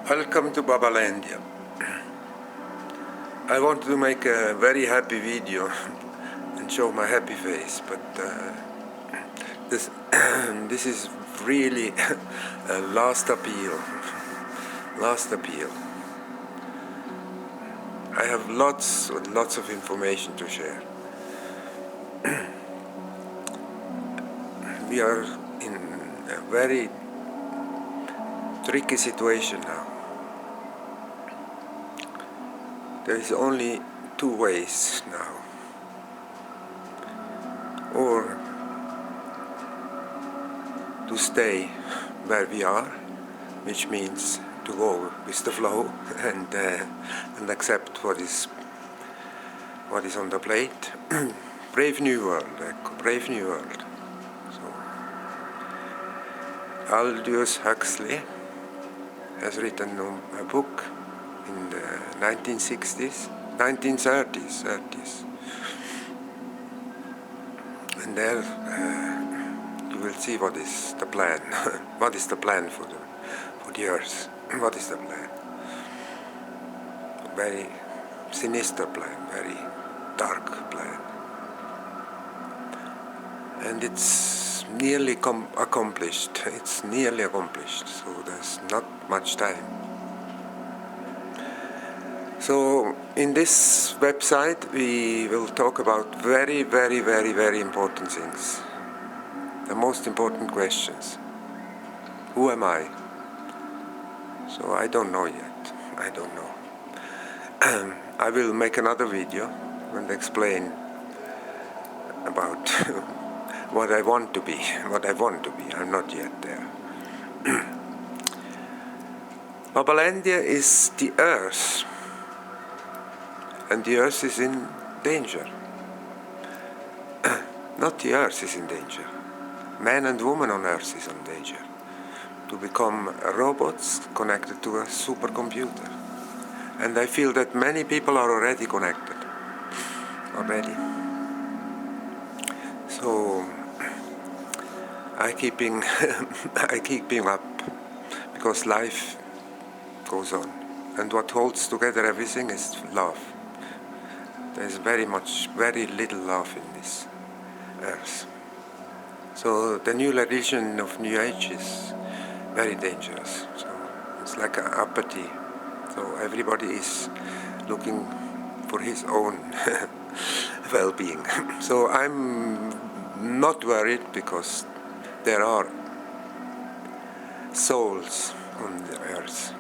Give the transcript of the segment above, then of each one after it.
Welcome to Babalandya. I wanted to make a very happy video and show my happy face, but this this is really a last appeal. Last appeal. I have lots of information to share. We are in a very tricky situation now. There is only two ways now. Or to stay where we are, which means to go with the flow and accept what is on the plate. Brave new world, brave new world. So Aldous Huxley has written a book in the 1930s, and there you will see what is the plan. What is the plan for the Earth? What is the plan? Very sinister plan, very dark plan, and it's nearly accomplished. It's nearly accomplished. So there's not much time. So in this website we will talk about very important things. The most important questions. Who am I? So I don't know yet. I don't know. I will make another video and explain about what I want to be. What I want to be. I'm not yet there. Babalandya is the Earth. And the Earth is in danger. Not the Earth is in danger. Man and woman on Earth is in danger. To become robots connected to a supercomputer. And I feel that many people are already connected. Already. So I keeping up because life goes on. And what holds together everything is love. There's very little love in this earth. So the new religion of New Age is very dangerous. So it's like an apathy. So everybody is looking for his own well-being. So I'm not worried because there are souls on the earth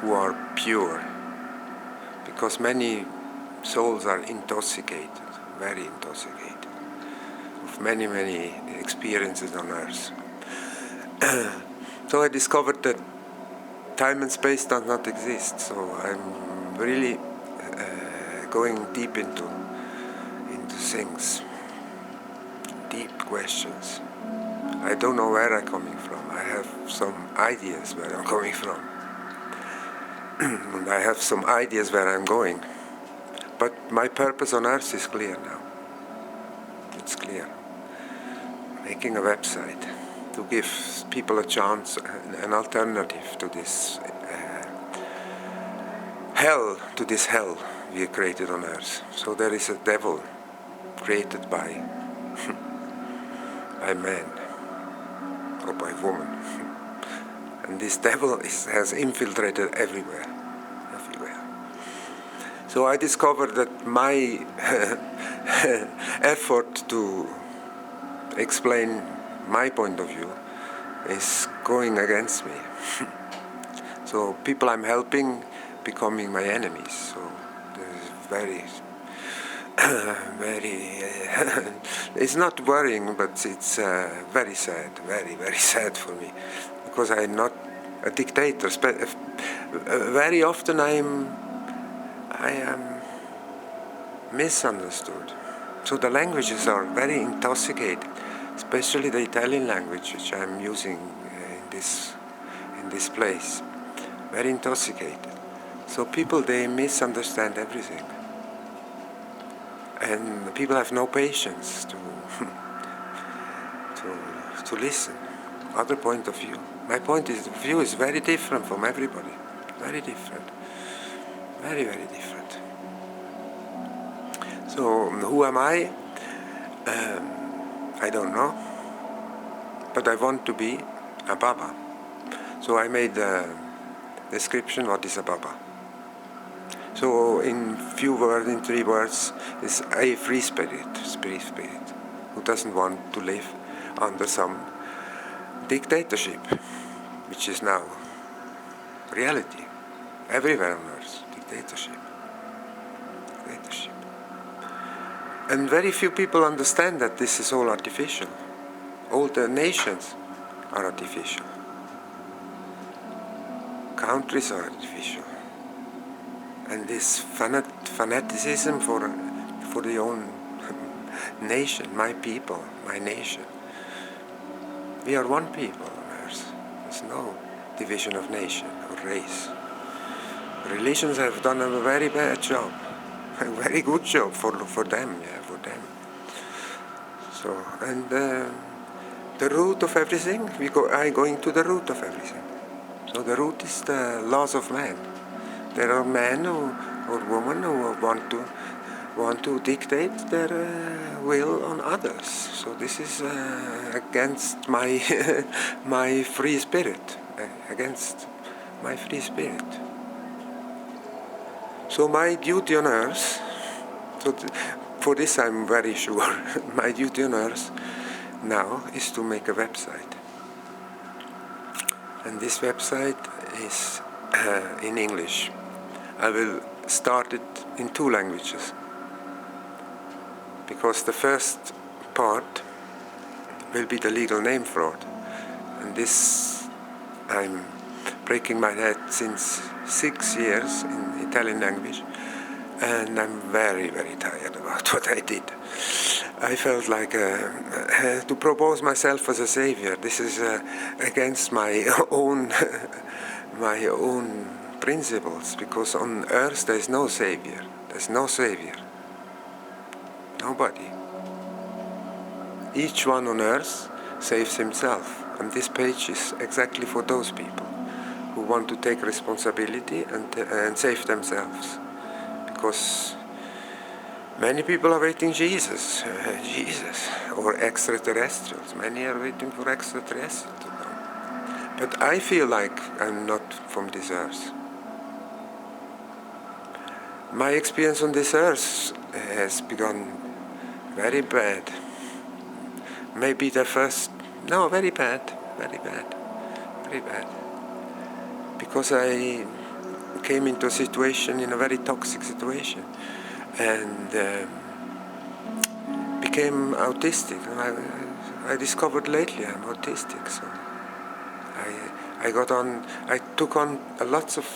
who are pure. Because many souls are intoxicated, very intoxicated, of many experiences on earth. So I discovered that time and space does not exist. So I'm really going deep into things, deep questions. I don't know where I'm coming from. I have some ideas where I'm coming from. And I have some ideas where I'm going. But my purpose on earth is clear now. It's clear. Making a website to give people a chance, an alternative to this hell we created on earth. So there is a devil created by man or by woman. And this devil has infiltrated everywhere. So I discovered that my effort to explain my point of view is going against me. So people I'm helping becoming my enemies. So there's it's not worrying, but it's very sad, very sad for me. Because I'm not a dictator. Very often I am misunderstood. So the languages are very intoxicated, especially the Italian language, which I'm using in this place. Very intoxicated. So people, they misunderstand everything. And people have no patience to listen. other point of view. My point of view is very different from everybody. Very different. Very, very different. So, who am I? I don't know. But I want to be a Baba. So I made a description what is a Baba. So in few words, in 3 words, is a free spirit, who doesn't want to live under some dictatorship, which is now reality. Everywhere on earth, dictatorship. And very few people understand that this is all artificial. All the nations are artificial. Countries are artificial. And this fanaticism for the own nation, my people, my nation. We are one people on earth. There's no division of nation or race. Religions have done a very bad job, a very good job for them, yeah, for them. So, and the root of everything, I'm going to the root of everything. So the root is the laws of man. There are men or women who want to dictate their will on others. So this is against my my free spirit, against my free spirit. So my duty on earth, for this I'm very sure, my duty on earth now is to make a website. And this website is in English. I will start it in 2 languages. Because the first part will be the legal name fraud. And this I'm breaking my head since 6 years in Italian language. And I'm very, very tired about what I did. I felt like to propose myself as a savior. This is against my own my own principles, because on earth there is no savior. There's no savior. Nobody. Each one on earth saves himself. And this page is exactly for those people who want to take responsibility and save themselves. Because many people are waiting Jesus, or extraterrestrials. Many are waiting for extraterrestrials to come. But I feel like I'm not from this earth. My experience on this earth has begun very bad. Maybe the first, no, very bad. Because I came into a situation, in a very toxic situation, and became autistic. I discovered lately I'm autistic, so I took on lots of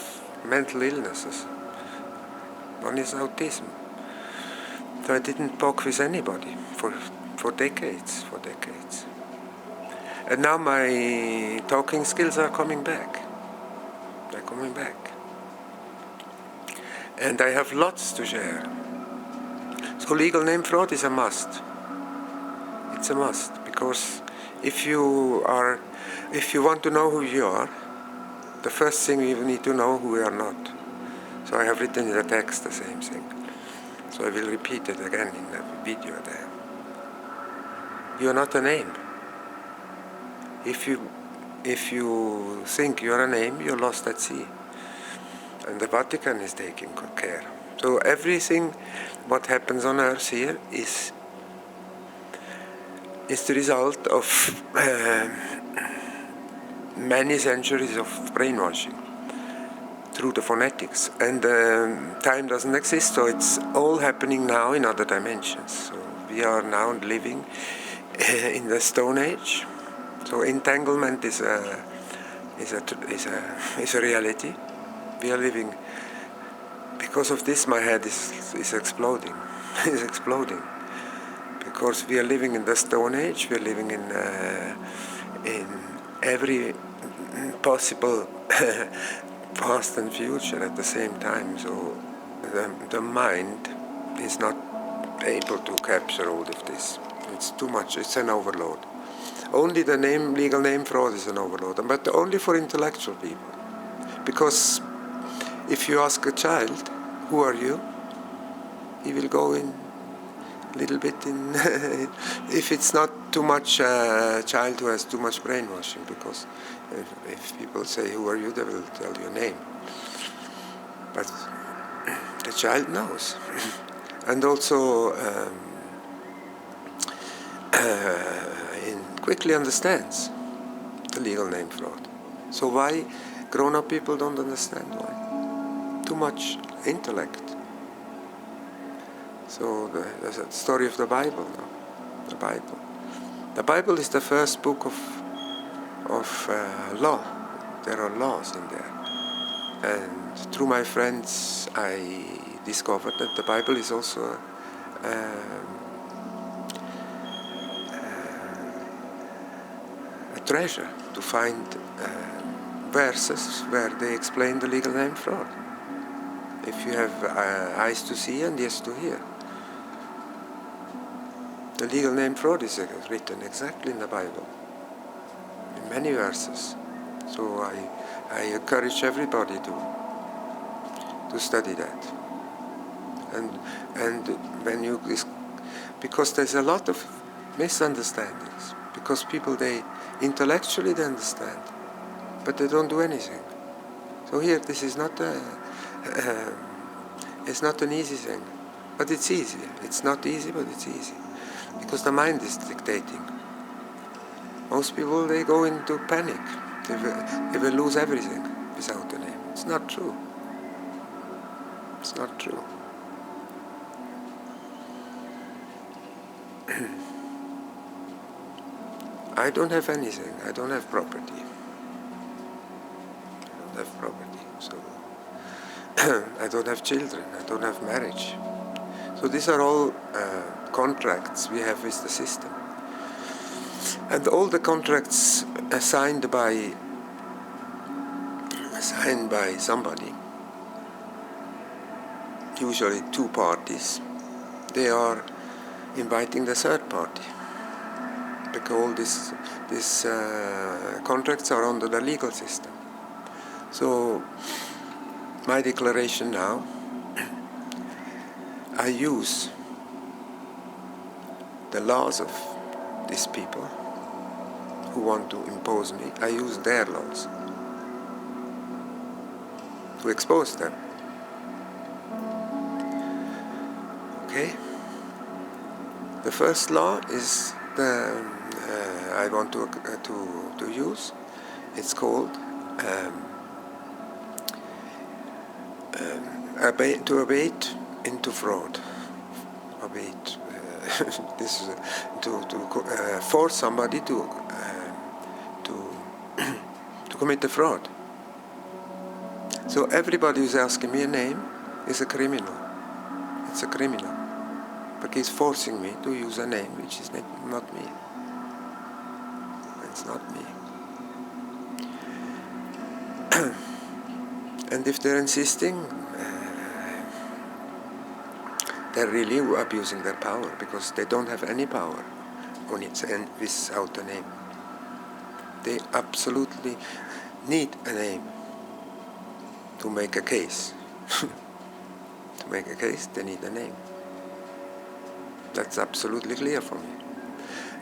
mental illnesses. One is autism. So I didn't talk with anybody for decades. And now my talking skills are coming back. They're coming back. And I have lots to share. So legal name fraud is a must. It's a must, because if you want to know who you are, the first thing you need to know who you are not. So I have written in the text the same thing. So I will repeat it again in the video there. You are not a name. If you think you are a name, you're lost at sea. And the Vatican is taking care. So everything what happens on earth here is the result of many centuries of brainwashing through the phonetics. And time doesn't exist, so it's all happening now in other dimensions. So we are now living in the Stone Age. So entanglement is a reality. We are living. Because of this, my head is exploding. Is exploding. Because we are living in the Stone Age. We are living in every possible past and future at the same time. So the mind is not able to capture all of this. It's too much. It's an overload. Only the legal name fraud is an overload, but only for intellectual people. Because if you ask a child, who are you? He will go in a little bit in, if it's not too much child who has too much brainwashing, because if people say, who are you, they will tell you a name. But the child knows. And also quickly understands the legal name fraud. So why grown-up people don't understand? Why? Too much intellect. So there's a story of the Bible. No? The Bible is the first book of law. There are laws in there. And through my friends, I discovered that the Bible is also a treasure to find verses where they explain the legal name fraud. If you have eyes to see and ears to hear. The legal name fraud is written exactly in the Bible, in many verses. So I encourage everybody to study that. And when you, because there's a lot of misunderstandings, because people, they intellectually they understand, but they don't do anything. So here, this is not it's not an easy thing, but it's easy. It's not easy, but it's easy, because the mind is dictating. Most people, they go into panic. They will lose everything without a name. It's not true. It's not true. I don't have anything. I don't have property. I don't have property. So I don't have children. I don't have marriage. So these are all contracts we have with the system. And all the contracts signed by somebody, usually two parties, they are inviting the third party, because all these contracts are under the legal system. So my declaration now, I use the laws of these people who want to impose me. I use their laws to expose them. Okay? The first law is the I want to use. It's called to abate into fraud. Abate. This is to force somebody to commit a fraud. So everybody who's asking me a name is a criminal. It's a criminal, because he's forcing me to use a name which is not me. It's not me. And if they're insisting, they're really abusing their power, because they don't have any power on its end without a name. They absolutely need a name to make a case. To make a case, they need a name. That's absolutely clear for me.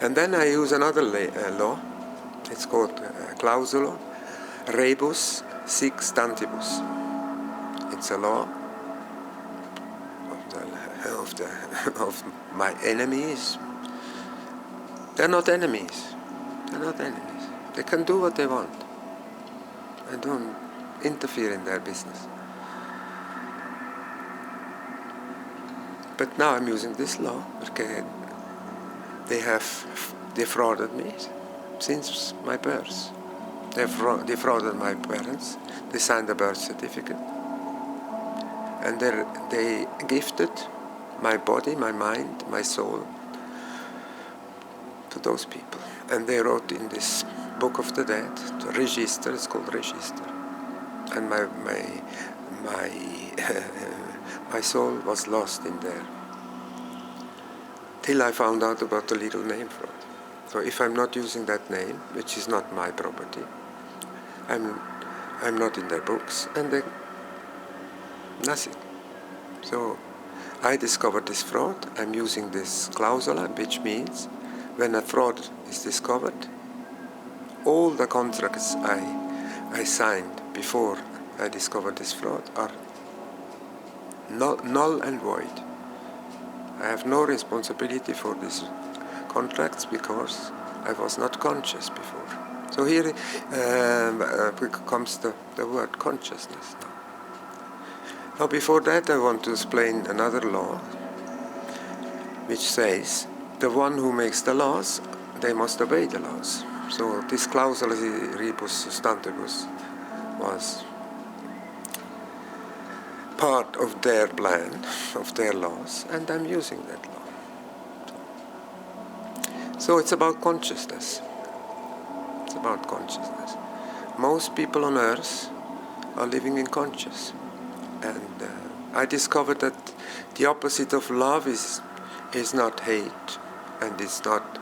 And then I use another law. It's called clausulo rebus sic stantibus. It's a law of my enemies. They're not enemies. They're not enemies. They can do what they want. I don't interfere in their business. But now I'm using this law because they have defrauded me since my birth. They've defrauded my parents. They signed a birth certificate. And they gifted my body, my mind, my soul to those people. And they wrote in this book of the dead, the register, it's called register. And my soul was lost in there. Till I found out about the legal name fraud. So if I'm not using that name, which is not my property, I'm not in their books, and they nothing. So I discovered this fraud. I'm using this clausula, which means when a fraud is discovered, all the contracts I signed before I discovered this fraud are null and void. I have no responsibility for these contracts because I was not conscious before. So here comes the word consciousness. Now before that I want to explain another law which says the one who makes the laws, they must obey the laws. So this clausula rebus sustantibus was part of their plan, of their laws, and I'm using that law. So it's about consciousness. It's about consciousness. Most people on earth are living in conscious. And I discovered that the opposite of love is not hate, and it's not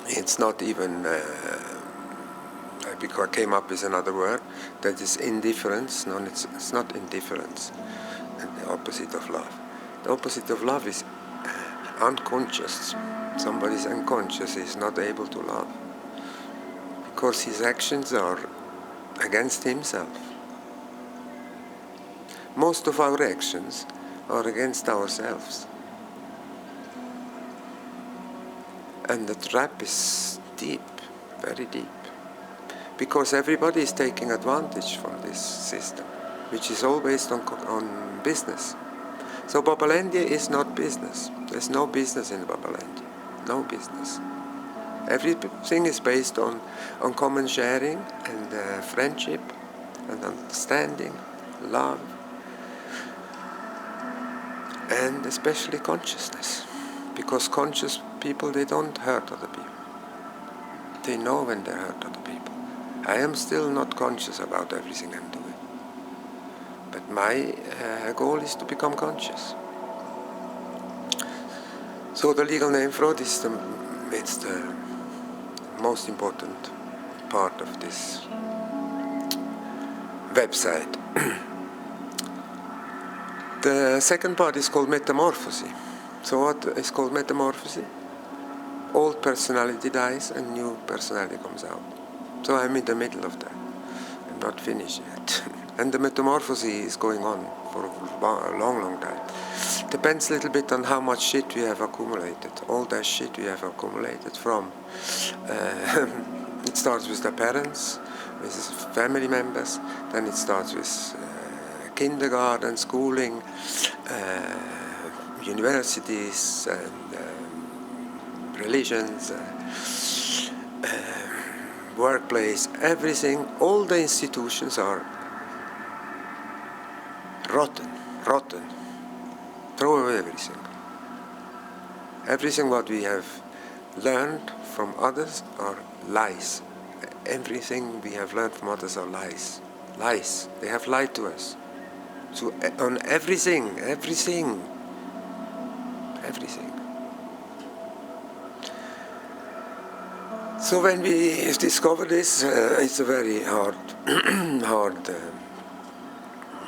it's not even because I came up with another word that is indifference. No, it's not indifference. And the opposite of love. The opposite of love is unconscious. Somebody is unconscious, is not able to love because his actions are against himself. Most of our actions are against ourselves. And the trap is deep, very deep. Because everybody is taking advantage from this system, which is all based on business. So Babalandya is not business. There's no business in Babalandya. No business. Everything is based on common sharing and friendship and understanding, love, and especially consciousness. Because conscious people, they don't hurt other people. They know when they hurt other people. I am still not conscious about everything I'm doing. But my goal is to become conscious. So the legal name fraud is the most important part of this website. The second part is called metamorphosis. So what is called metamorphosis? Old personality dies and new personality comes out. So I'm in the middle of that. I'm not finished yet. And the metamorphosis is going on for a long, long time. Depends a little bit on how much shit we have accumulated. All that shit we have accumulated from. It starts with the parents, with family members. Then it starts with kindergarten, schooling, universities, and religions, workplace, everything. All the institutions are rotten. Throw away everything. Everything what we have learned from others are lies. Everything we have learned from others are lies. Lies. They have lied to us. So on everything. So when we discover this, it's a very hard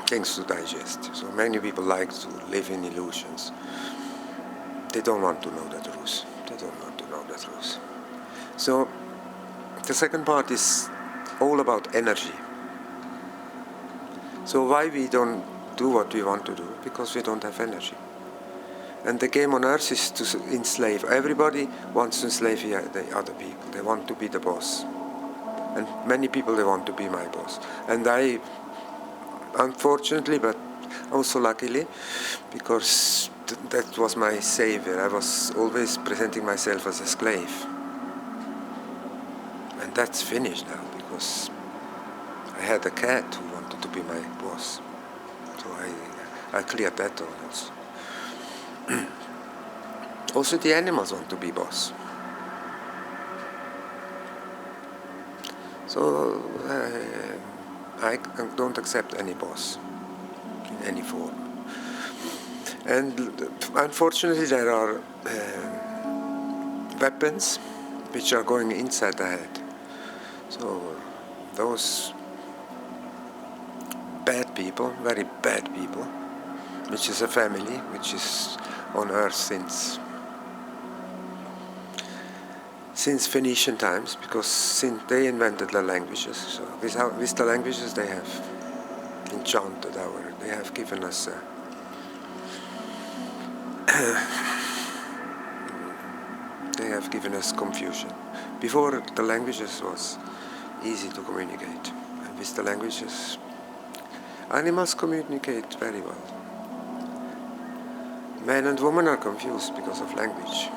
things to digest. So many people like to live in illusions. They don't want to know the truth. So the second part is all about energy. So why we don't do what we want to do? Because we don't have energy. And the game on earth is to enslave. Everybody wants to enslave the other people. They want to be the boss. And many people, they want to be my boss. And I, unfortunately, but also luckily, because that was my savior. I was always presenting myself as a slave. And that's finished now, because I had a cat who wanted to be my boss. So I cleared that also. Also the animals want to be boss. So I don't accept any boss in any form. And unfortunately there are weapons which are going inside the head. So those bad people, very bad people, which is a family which is on earth since Phoenician times, because since they invented the languages. So with the languages they have enchanted they have given us they have given us confusion. Before, the languages was easy to communicate, and with the languages animals communicate very well. Men and women are confused because of language.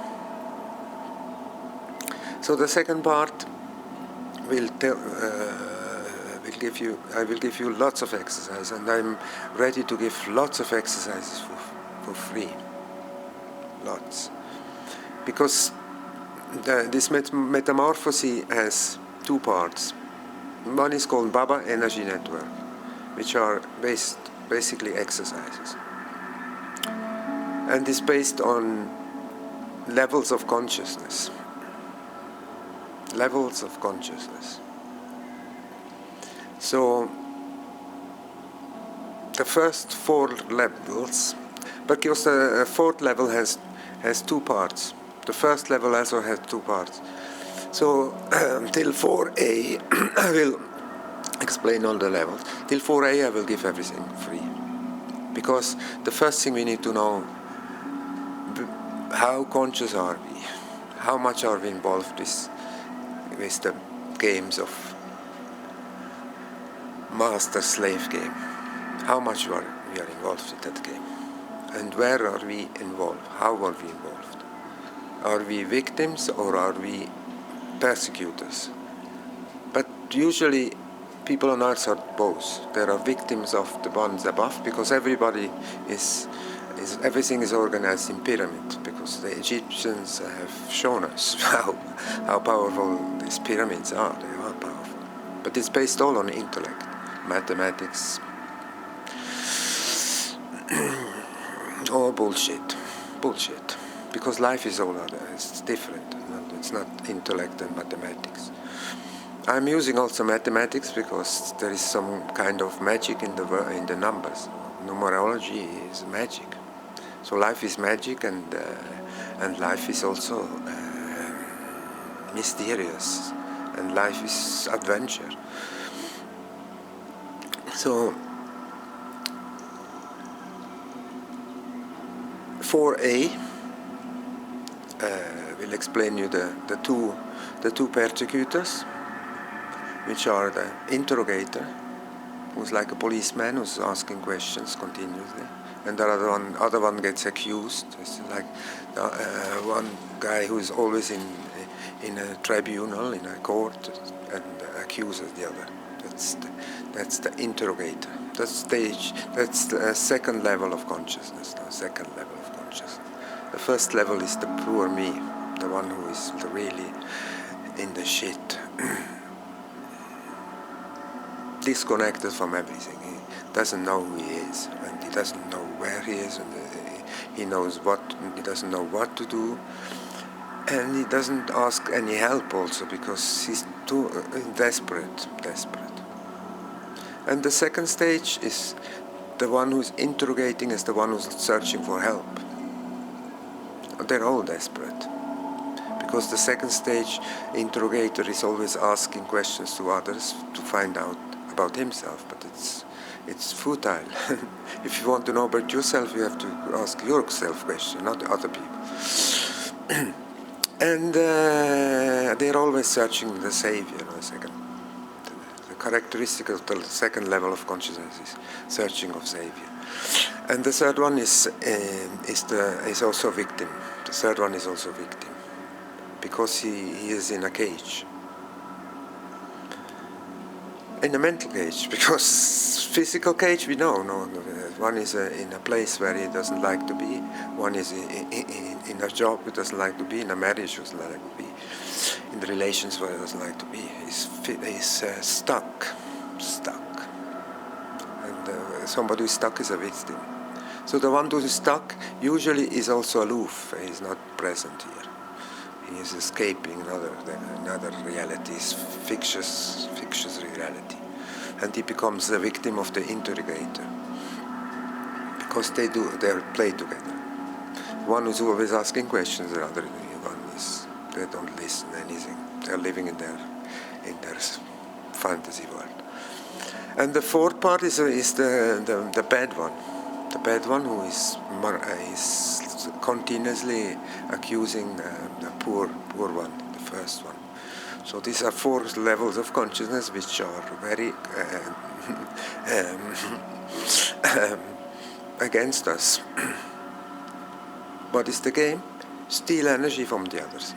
So the second part will I will give you lots of exercise, and I'm ready to give lots of exercises for free. Lots. Because this metamorphosis has two parts. One is called Baba Energy Network, which are basically exercises. And is based on levels of consciousness. Levels of consciousness. So the first 4 levels, because the fourth level has 2 parts. The first level also has 2 parts. So till 4A, I will explain all the levels. Till 4A, I will give everything free. Because the first thing we need to know, how conscious are we? How much are we involved with the games of master-slave game? How much we are involved with that game? And where are we involved? How are we involved? Are we victims or are we persecutors? But usually people on earth are both. There are victims of the ones above, because everybody everything is organized in pyramid, because the Egyptians have shown us how powerful these pyramids are. They are powerful. But it's based all on intellect, mathematics, all bullshit. Because life is all other, it's different. It's not intellect and mathematics. I'm using also mathematics because there is some kind of magic in the numbers. Numerology is magic. So life is magic, and life is also mysterious, and life is adventure. So 4A will explain you the two persecutors, which are the interrogator, who's like a policeman who's asking questions continuously, and the other one gets accused. It's like one guy who's always in a tribunal, in a court, and accuses the other. That's the interrogator. That's the second level of consciousness. The first level is the poor me, the one who is really in the shit, disconnected from everything. He doesn't know who he is, and he doesn't know where he is, and he doesn't know what to do, and he doesn't ask any help also, because he's too desperate. And the second stage is the one who's interrogating is the one who's searching for help. They're all desperate, because the second stage interrogator is always asking questions to others to find out about himself, but it's futile. If you want to know about yourself, you have to ask yourself question, not other people. And they're always searching the savior. The characteristic of the second level of consciousness is searching of savior. And the third one is also a victim. The third one is also a victim, because he is in a cage. In a mental cage, because physical cage we know. No, one is in a place where he doesn't like to be. One is in a job he doesn't like to be. In a marriage he doesn't like to be. In the relations where he doesn't like to be. He's stuck. And somebody who's stuck is a victim. So the one who is stuck usually is also aloof. He's not present here. he is escaping another reality's fictitious reality, and he becomes the victim of the interrogator, because they play together. One is always asking questions, the other one is they don't listen anything. They're living in their fantasy world. And the fourth part is the bad one. The bad one who is continuously accusing the poor one, the first one. So these are 4 levels of consciousness which are very against us. What is the game? Steal energy from the others.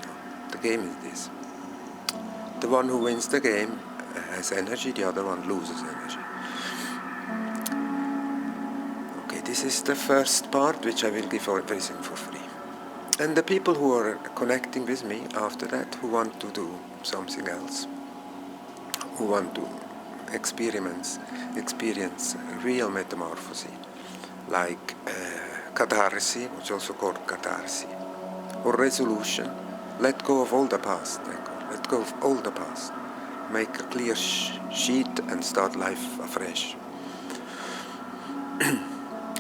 The game is this. The one who wins the game has energy, the other one loses energy. Okay, this is the first part, which I will give everything for free. And the people who are connecting with me after that, who want to do something else, who want to experience real metamorphosis, like catharsis, which is also called catharsis, or resolution, let go of all the past. Let go of all the past. Make a clear sheet and start life afresh.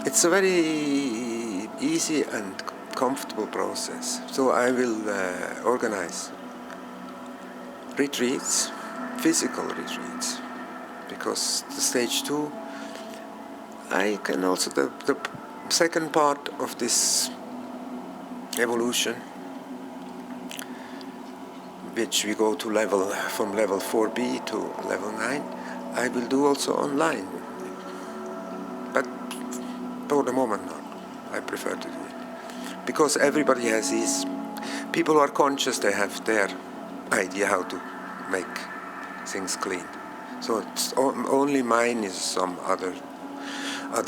It's a very easy and comfortable process. So I will organize retreats, physical retreats, because the stage 2, I can also, the second part of this evolution, which we go to from level 4B to level 9, I will do also online. But for the moment not. I prefer to do it. Because everybody has his. People who are conscious, they have their idea how to make things clean. So it's only mine is some other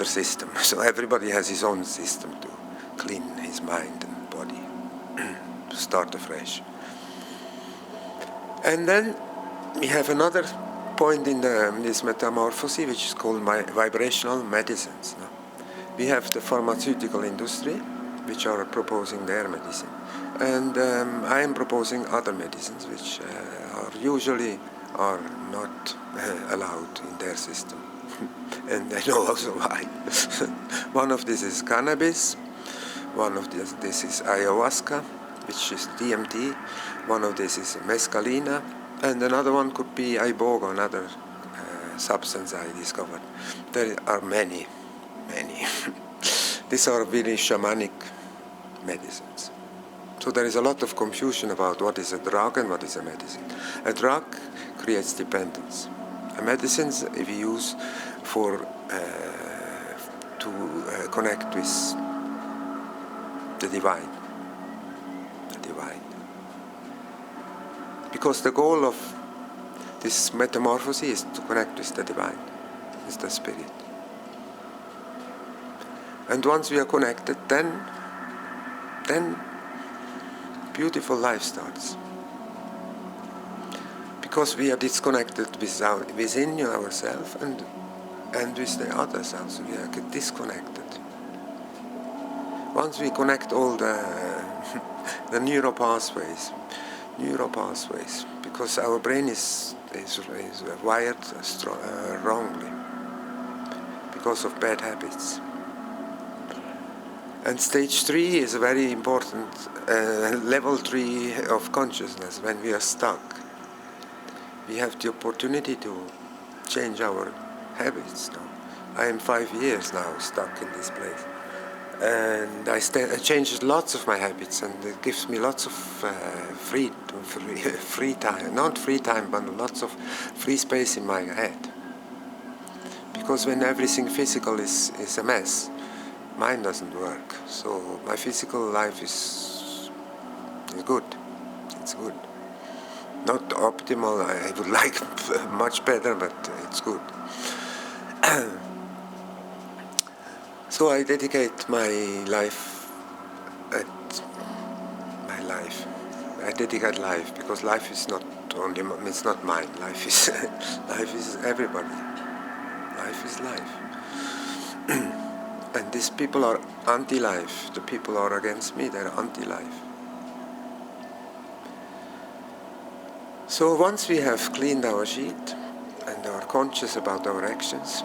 system. So everybody has his own system to clean his mind and body, to start afresh. And then we have another point in this metamorphosis, which is called vibrational medicines. No? We have the pharmaceutical industry, which are proposing their medicine. And I am proposing other medicines, which are usually not allowed in their system. And I know also why. One of this is cannabis, one of this is ayahuasca, which is DMT, one of this is mescalina, and another one could be iboga, another substance I discovered. There are many. These are really shamanic medicines. So there is a lot of confusion about what is a drug and what is a medicine. A drug creates dependence. A medicines we use for to connect with the divine. Because the goal of this metamorphosis is to connect with the divine, with the spirit. And once we are connected, then beautiful life starts. Because we are disconnected within ourselves and with the others also. We are disconnected. Once we connect all the neural pathways, because our brain is wired wrongly because of bad habits. And stage 3 is a very important level 3 of consciousness. When we are stuck, we have the opportunity to change our habits now. I am 5 years now stuck in this place. And I changed lots of my habits, and it gives me lots of free time. Not free time, but lots of free space in my head. Because when everything physical is a mess, mine doesn't work. So my physical life is good. It's good. Not optimal. I would like much better, but it's good. So I dedicate my life. I dedicate life because life is not only. It's not mine. Life is everybody. Life is life. And these people are anti-life. The people who are against me, they're anti-life. So once we have cleaned our sheet and are conscious about our actions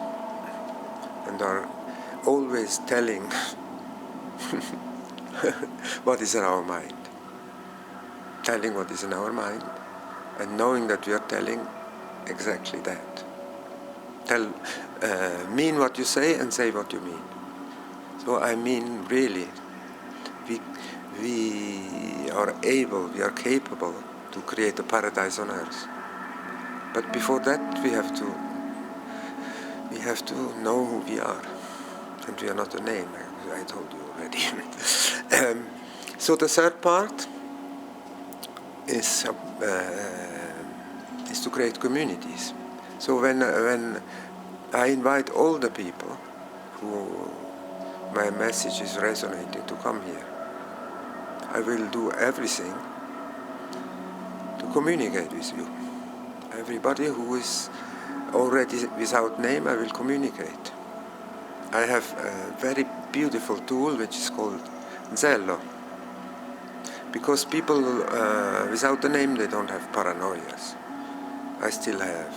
and are always telling what is in our mind, telling what is in our mind, and knowing that we are telling exactly that. Mean what you say and say what you mean. So I mean really, we are capable to create a paradise on earth. But before that we have to know who we are. And we are not a name, I told you already. So the third part is to create communities. So when I invite all the people who my message is resonating to come here, I will do everything to communicate with you. Everybody who is already without name, I will communicate. I have a very beautiful tool which is called Zello. Because people without a name, they don't have paranoias. I still have.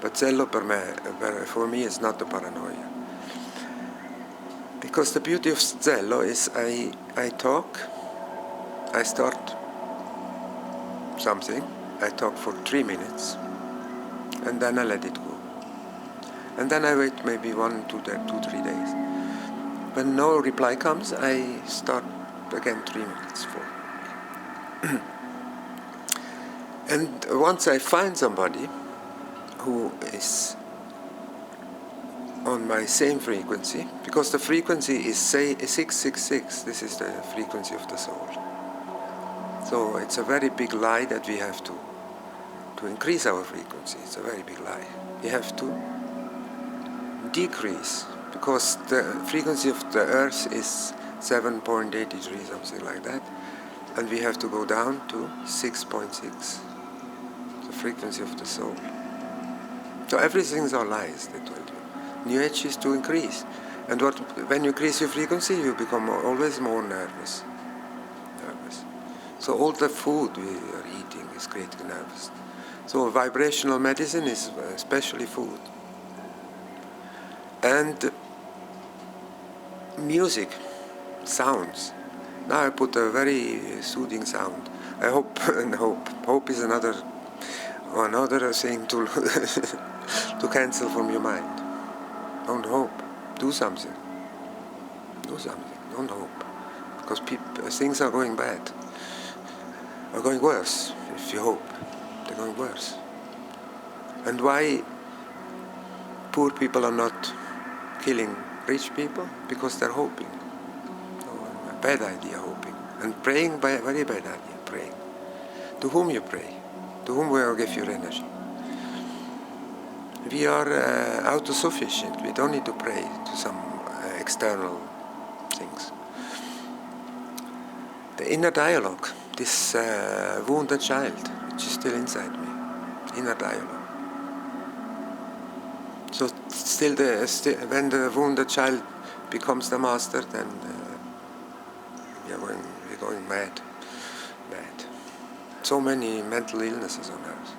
But Zello for me is not a paranoia. Because the beauty of Zello is I talk, I start something, I talk for 3 minutes, and then I let it go. And then I wait maybe 1, 2, 3 days. When no reply comes, I start again 3 minutes, 4. And once I find somebody who is on my same frequency, because the frequency is 666, this is the frequency of the soul. So it's a very big lie that we have to increase our frequency. It's a very big lie. We have to decrease, because the frequency of the earth is 7.83, something like that, and we have to go down to 6.6, the frequency of the soul. So everything's are lies, they told you. New Age is to increase, and when you increase your frequency, you become always more nervous. So all the food we are eating is creating nervous. So vibrational medicine is especially food. And music, sounds. Now I put a very soothing sound. I hope, and hope is another thing to to cancel from your mind. Don't hope. Do something. Don't hope, because things are going bad. Are going worse. If you hope, they're going worse. And why poor people are not killing rich people? Because they're hoping. So, a bad idea, hoping. And praying, very bad idea, praying. To whom you pray? To whom will give your energy? We are autosufficient. We don't need to pray to some external things. The inner dialogue, this wounded child, which is still inside me, inner dialogue. So when the wounded child becomes the master, then we're going mad. So many mental illnesses on earth.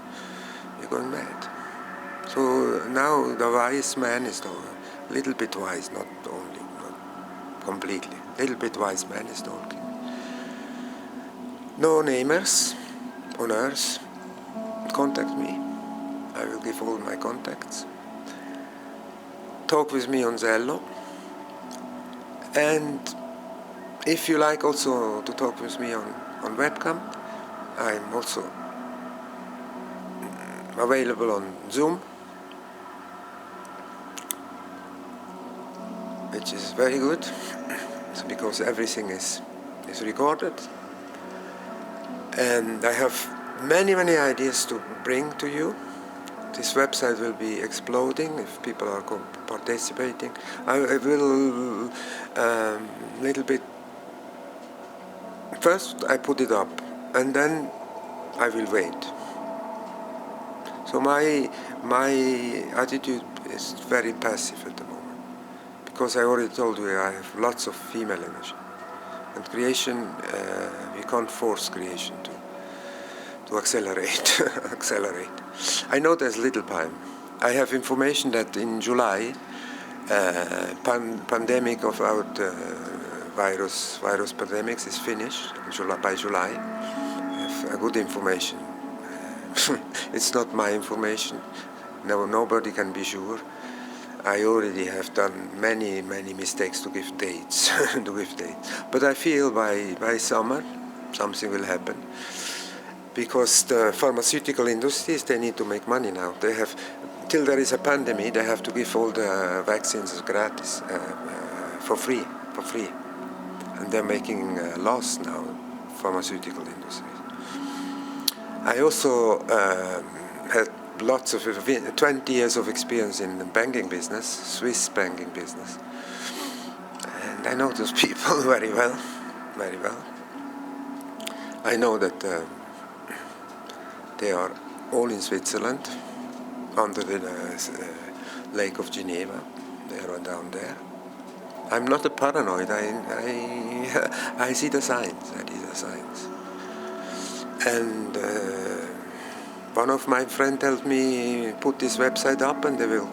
We're going mad. So now the wise man is a little bit wise, not completely. Little bit wise man is talking. No namers on earth, contact me. I will give all my contacts. Talk with me on Zello. And if you like also to talk with me on webcam, I'm also available on Zoom, which is very good, because everything is recorded. And I have many ideas to bring to you. This website will be exploding if people are participating. I will little bit. First, I put it up, and then I will wait. So my attitude is very passive at the moment, because I already told you I have lots of female energy, and creation we can't force creation to to accelerate. Accelerate. I know there's little time. I have information that in July, pandemic of our virus pandemics is finished. By July, I have good information. It's not my information. No, nobody can be sure. I already have done many mistakes to give dates, But I feel by summer something will happen, because the pharmaceutical industries, they need to make money now. They have, till there is a pandemic, they have to give all the vaccines gratis, for free, and they're making a loss now, pharmaceutical industries. I also had lots of 20 years of experience in the banking business, Swiss banking business, and I know those people very well. I know that they are all in Switzerland, under the Lake of Geneva. They are down there. I'm not a paranoid. I see the signs. And one of my friends told me, put this website up and they will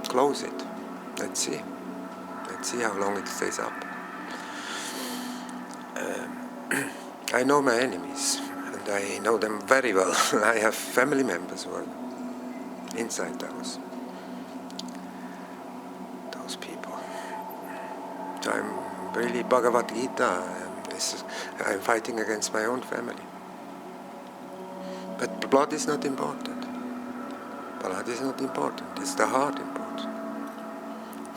close it. Let's see how long it stays up. I know my enemies, and I know them very well. I have family members who are inside those people. So I'm really Bhagavad Gita. I'm fighting against my own family. But blood is not important. It's the heart important.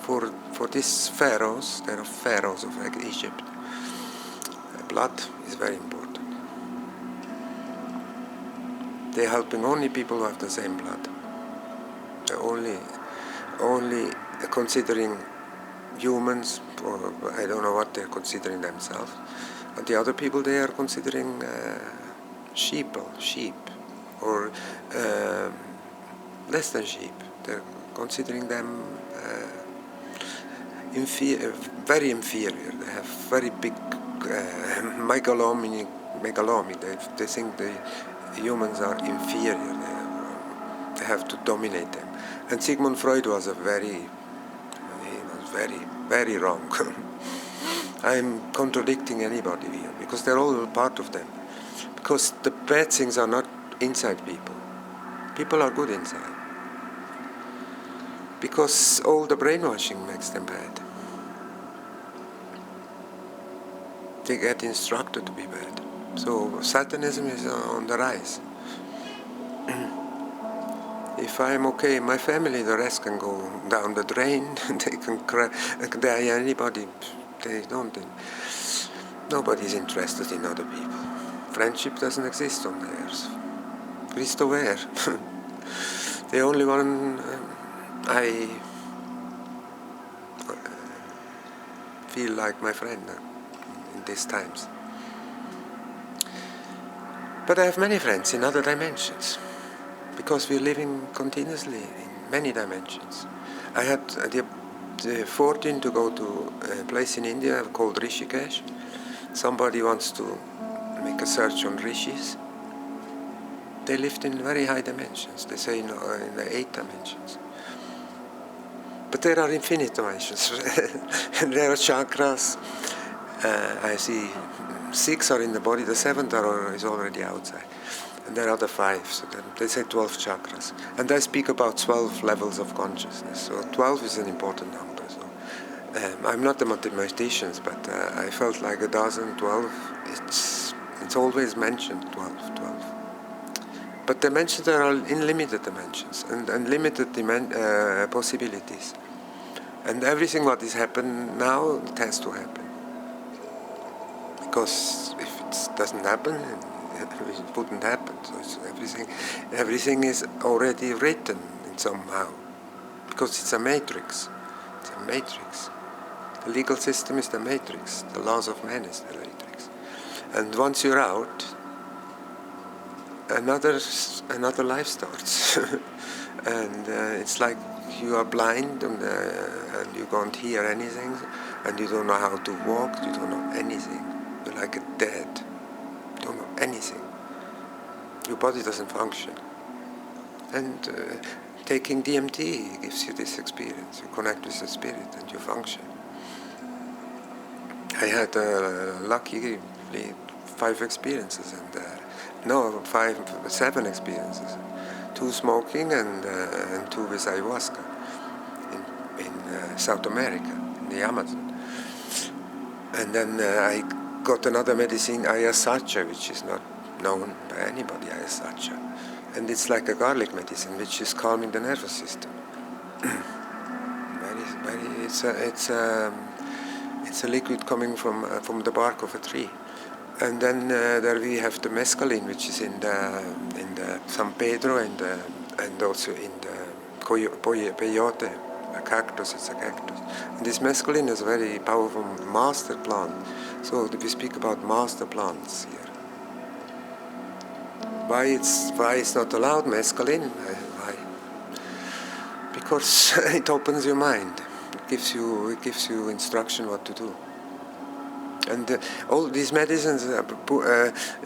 For these pharaohs, there are pharaohs of Egypt. Blood is very important. They're helping only people who have the same blood. They're only considering humans, or I don't know what they're considering themselves. But the other people, they are considering sheep, or less than sheep. They're considering them very inferior. They have very big megalomy. They think the humans are inferior. They have to dominate them. And Sigmund Freud was very wrong. I'm contradicting anybody here, because they're all part of them. Because the bad things are not inside people. People are good inside. Because all the brainwashing makes them bad. They get instructed to be bad. So Satanism is on the rise. If I'm okay in my family, the rest can go down the drain. They can cry. Anybody, they don't. Nobody's interested in other people. Friendship doesn't exist on the earth. Cristo where? The only one I feel like my friend in these times. But I have many friends in other dimensions, because we're living continuously in many dimensions. I had the fortune to go to a place in India called Rishikesh. Somebody wants to make a search on rishis. They lived in very high dimensions. They say in the 8 dimensions. But there are infinite dimensions. And there are chakras. I see 6 are in the body, the 7th is already outside. And there are the 5, so they say 12 chakras. And I speak about 12 levels of consciousness. So 12 is an important number. So I'm not a mathematician, but I felt like a dozen, 12. It's always mentioned 12. But dimensions are unlimited dimensions and unlimited possibilities. And everything what is happening now, it has to happen. Because if it doesn't happen, it wouldn't happen. So everything is already written somehow. Because it's a matrix. The legal system is the matrix. The laws of man is the matrix. And once you're out, another life starts. And it's like you are blind and you can't hear anything, and you don't know how to walk, you don't know anything. You're like a dead. You don't know anything. your body doesn't function. And taking DMT gives you this experience. You connect with the spirit and you function. I had luckily 5 experiences, and 7 experiences. 2 smoking and 2 with ayahuasca in South America, in the Amazon. And then I got another medicine, ayasacha, which is not known by anybody, ayasacha. And it's like a garlic medicine, which is calming the nervous system. It's a liquid coming from the bark of a tree. And then there we have the mescaline, which is in the San Pedro and also in the peyote, a cactus. It's a cactus. And this mescaline is a very powerful master plant. So we speak about master plants here. Why it's not allowed, mescaline? Why? Because it opens your mind. It gives you instruction what to do. And all these medicines,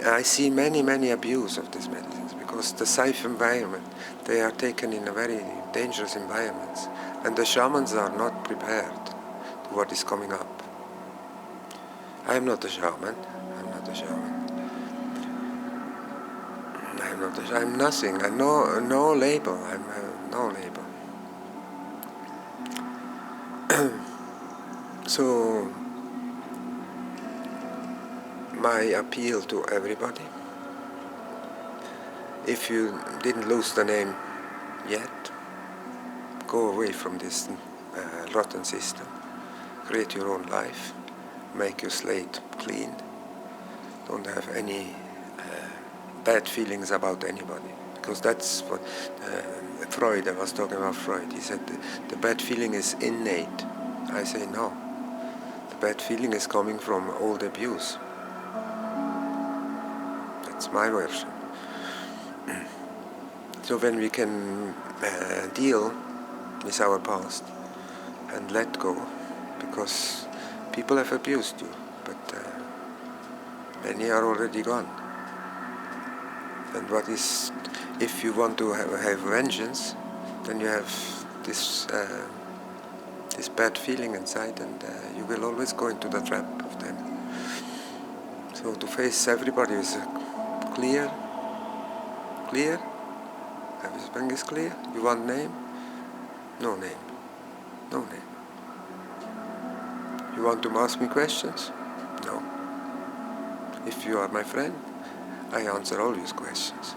I see many abuse of these medicines, because the safe environment, they are taken in a very dangerous environments, and the shamans are not prepared to what is coming up. I am not a shaman. I'm nothing. I'm no label. I'm no label. So my appeal to everybody, if you didn't lose the name yet, go away from this rotten system, create your own life, make your slate clean, don't have any bad feelings about anybody, because that's what Freud, I was talking about Freud, he said the bad feeling is innate. I say no, the bad feeling is coming from old abuse. That's my version. So when we can deal with our past and let go, because people have abused you, but many are already gone. And what is, if you want to have vengeance, then you have this bad feeling inside, and you will always go into the trap of them. So to face everybody is clear. Everything is clear. You want name? No name. You want to ask me questions? No. If you are my friend, I answer all your questions.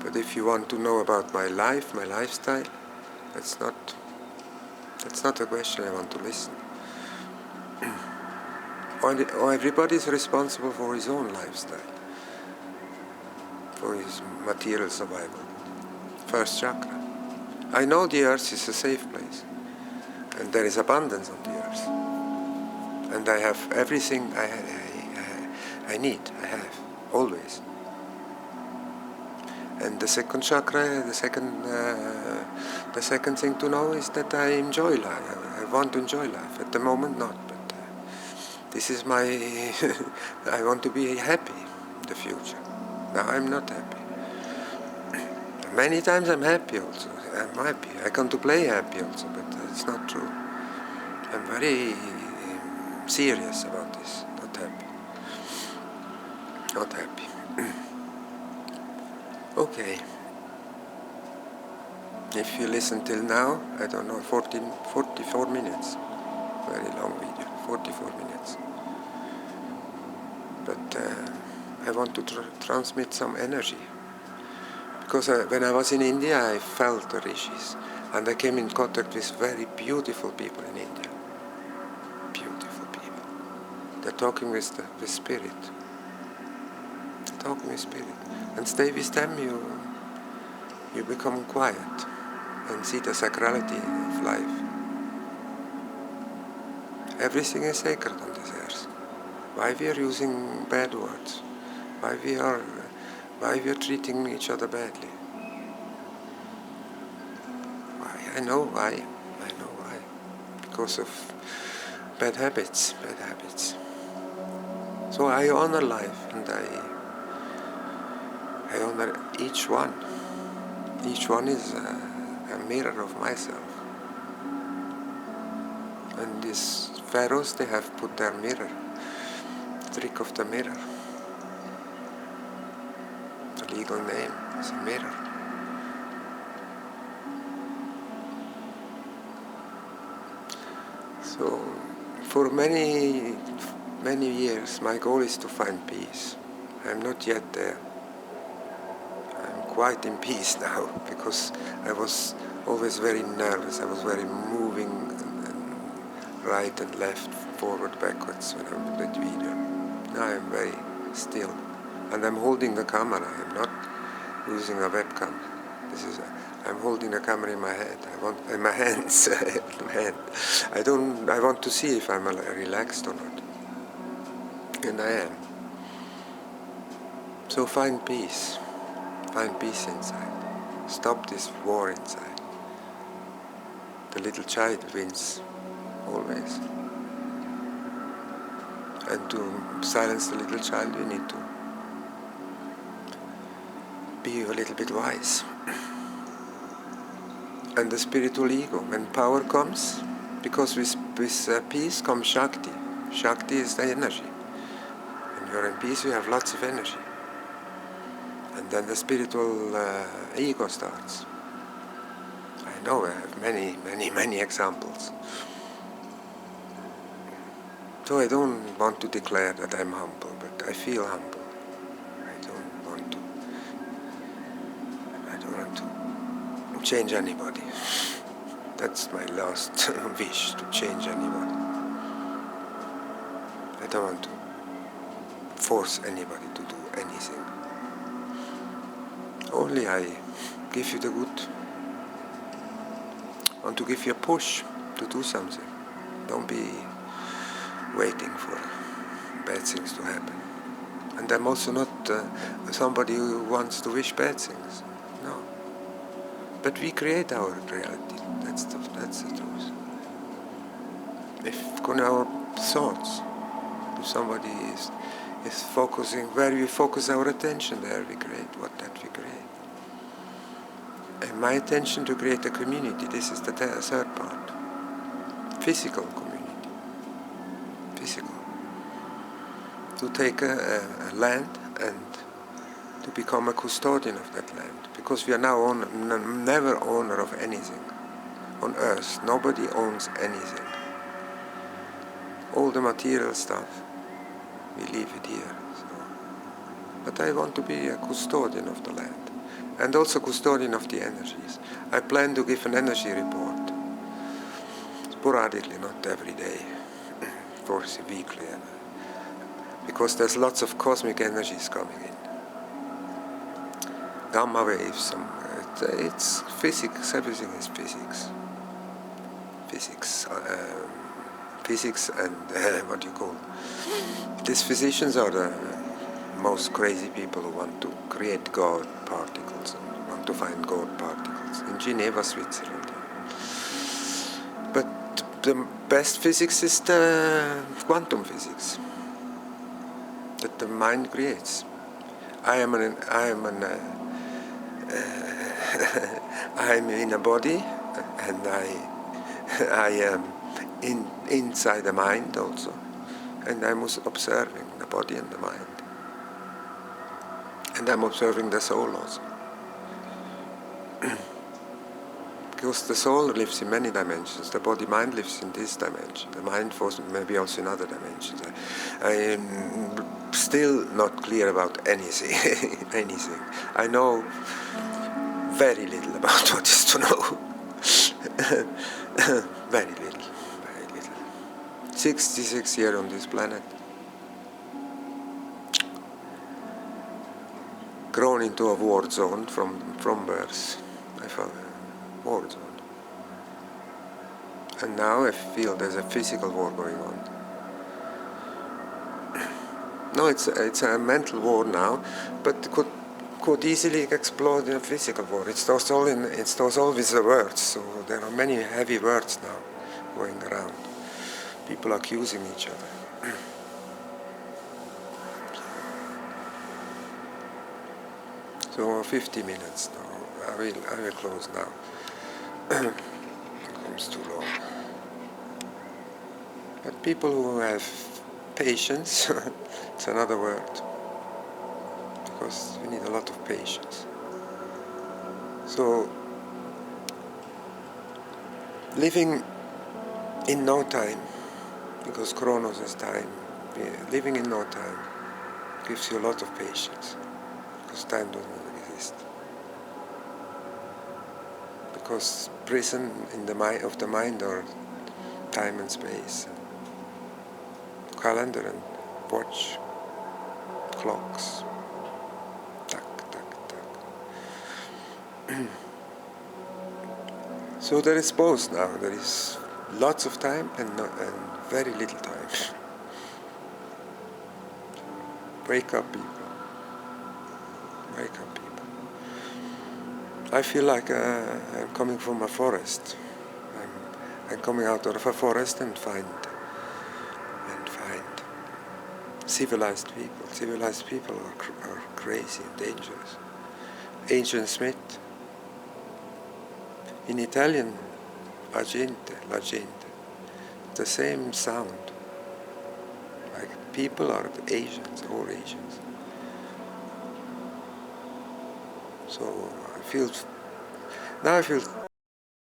But if you want to know about my life, my lifestyle, that's not a question I want to listen. Everybody is responsible for his own lifestyle, for his material survival. First chakra. I know the earth is a safe place, and there is abundance on the earth, and I have everything I need. I have always. And the second chakra, the second thing to know is that I enjoy life. I want to enjoy life. At the moment, not. But this is my. I want to be happy in the future. Now I'm not happy. Many times I'm happy also. I'm happy. I come to play happy also, but it's not true. I'm very serious about this. Not happy. Not happy. Okay. If you listen till now, I don't know, 44 minutes. Very long video, 44 minutes. But I want to transmit some energy. Because when I was in India, I felt the rishis. And I came in contact with very beautiful people in India. Beautiful people. They're talking with spirit. Talking with spirit. And stay with them, you become quiet and see the sacrality of life. Everything is sacred on this earth. Why we are using bad words? Why we are treating each other badly? Why? I know why. Because of bad habits. So I honor life, and I honor each one. Each one is a mirror of myself. And these pharaohs, they have put their mirror, the trick of the mirror. The legal name is a mirror. So, for many years, my goal is to find peace. I'm not yet there. I'm quite in peace now, because I was always very nervous. I was very moving and right and left, forward, backwards when I looked at video. Now I'm very still. And I'm holding the camera. I'm not using a webcam. I'm holding the camera in my head. In my hands. I want to see if I'm relaxed or not. And I am. So find peace. Find peace inside. Stop this war inside. The little child wins, always. And to silence the little child, we need to be a little bit wise. And the spiritual ego, when power comes, because with peace comes Shakti. Shakti is the energy. When you're in peace, you have lots of energy. And then the spiritual ego starts. I know I have many examples. So I don't want to declare that I'm humble, but I feel humble. I don't want to change anybody. That's my last wish, to change anybody. I don't want to force anybody to do anything. Only I give you the good. I want to give you a push to do something. Don't be waiting for bad things to happen. And I'm also not somebody who wants to wish bad things. No. But we create our reality. That's the truth. If our thoughts, if somebody is focusing, where we focus our attention, there we create that we create. And my attention to create a community, this is the third part. Physical community. Physical. To take a land and to become a custodian of that land. Because we are now never owner of anything. On earth, nobody owns anything. All the material stuff, we leave it here. So. But I want to be a custodian of the land. And also custodian of the energies. I plan to give an energy report. Sporadically, not every day. Of course, weekly. Because there's lots of cosmic energies coming in. Gamma waves, it's physics, everything is physics. Physics and what do you call it? These physicians are the most crazy people who want to create God particles and want to find God particles in Geneva, Switzerland. But the best physics is the quantum physics that the mind creates. I am in a body, and I am inside the mind also, and I'm observing the body and the mind, and I'm observing the soul also, because the soul lives in many dimensions. The body-mind lives in this dimension. The mind force maybe also in other dimensions. I am still not clear about anything. anything. I know very little about what is to know. Very little. 66 years on this planet. Grown into a war zone from birth. I found a war zone. And now I feel there's a physical war going on. No, it's a mental war now, but could easily explode in a physical war. It starts all with the words, so there are many heavy words now going around. People accusing each other. So 50 minutes now. I will close now. It becomes too long. But people who have patience, it's another word, because we need a lot of patience. So living in no time, because Chronos is time, living in no time gives you a lot of patience, because time doesn't exist. Because prison in the mind of the mind are time and space, calendar and watch, clocks, tack, tack, tack. So there is both now. There is lots of time and very little time. Wake up, people. Wake up, people. I feel like I'm coming from a forest. I'm coming out of a forest and find civilized people. Civilized people are crazy and dangerous. Ancient Smith. In Italian, la gente, the same sound. Like people are Asians, all Asians. So I feel